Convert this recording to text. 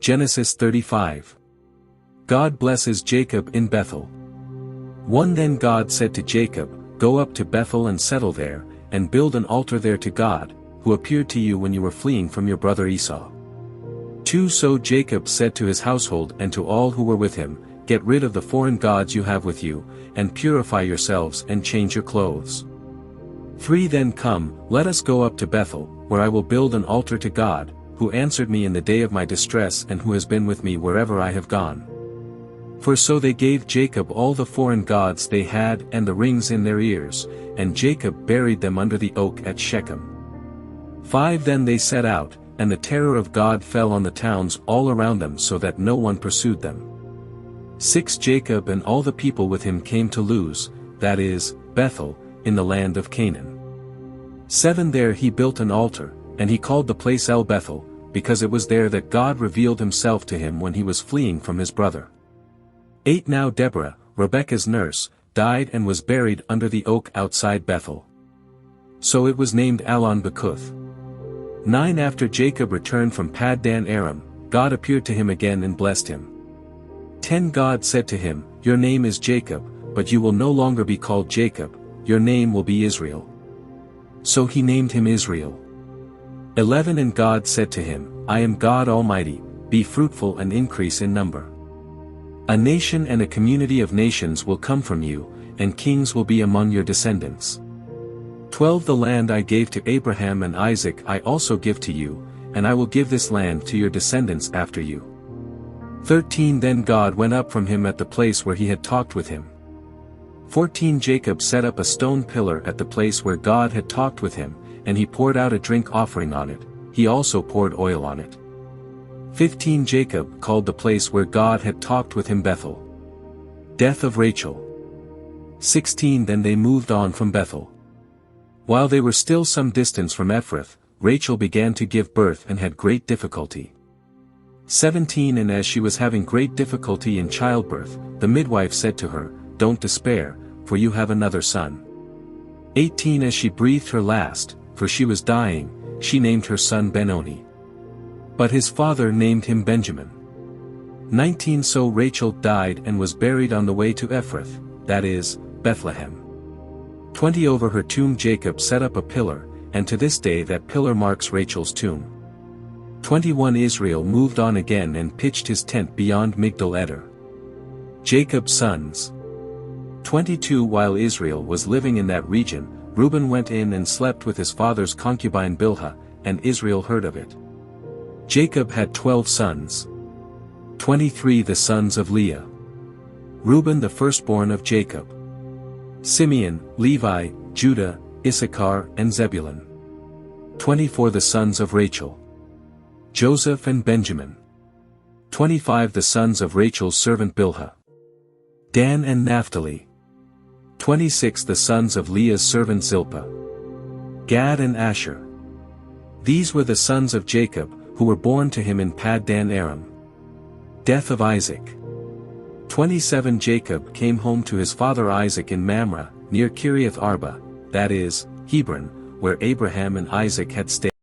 Genesis 35. God blesses Jacob in Bethel. 1 Then God said to Jacob, Go up to Bethel and settle there, and build an altar there to God, who appeared to you when you were fleeing from your brother Esau. 2 So Jacob said to his household and to all who were with him, Get rid of the foreign gods you have with you, and purify yourselves and change your clothes. 3 Then come, let us go up to Bethel, where I will build an altar to God, who answered me in the day of my distress and who has been with me wherever I have gone. For so they gave Jacob all the foreign gods they had and the rings in their ears, and Jacob buried them under the oak at Shechem. 5 Then they set out, and the terror of God fell on the towns all around them so that no one pursued them. 6 Jacob and all the people with him came to Luz, that is, Bethel, in the land of Canaan. 7 There he built an altar, and he called the place El Bethel, because it was there that God revealed himself to him when he was fleeing from his brother. 8 Now Deborah, Rebekah's nurse, died and was buried under the oak outside Bethel. So it was named Allon-Bacuth. 9 After Jacob returned from Paddan Aram, God appeared to him again and blessed him. 10 God said to him, Your name is Jacob, but you will no longer be called Jacob, your name will be Israel. So he named him Israel. 11 And God said to him, I am God Almighty, be fruitful and increase in number. A nation and a community of nations will come from you, and kings will be among your descendants. 12 The land I gave to Abraham and Isaac I also give to you, and I will give this land to your descendants after you. 13 Then God went up from him at the place where he had talked with him. 14 Jacob set up a stone pillar at the place where God had talked with him, and he poured out a drink offering on it, he also poured oil on it. 15 Jacob called the place where God had talked with him Bethel. Death of Rachel. 16 Then they moved on from Bethel. While they were still some distance from Ephrath, Rachel began to give birth and had great difficulty. 17 And as she was having great difficulty in childbirth, the midwife said to her, Don't despair, for you have another son. 18 As she breathed her last, for she was dying, she named her son Benoni. But his father named him Benjamin. 19 So Rachel died and was buried on the way to Ephrath, that is, Bethlehem. 20 Over her tomb Jacob set up a pillar, and to this day that pillar marks Rachel's tomb. 21 Israel moved on again and pitched his tent beyond Migdal Eder. Jacob's sons. 22 While Israel was living in that region, Reuben went in and slept with his father's concubine Bilhah, and Israel heard of it. Jacob had 12 sons. 23 The sons of Leah. Reuben the firstborn of Jacob. Simeon, Levi, Judah, Issachar and Zebulun. 24 The sons of Rachel. Joseph and Benjamin. 25 The sons of Rachel's servant Bilhah. Dan and Naphtali. 26 The sons of Leah's servant Zilpah. Gad and Asher. These were the sons of Jacob, who were born to him in Paddan Aram. Death of Isaac. 27 Jacob came home to his father Isaac in Mamre, near Kiriath Arba, that is, Hebron, where Abraham and Isaac had stayed.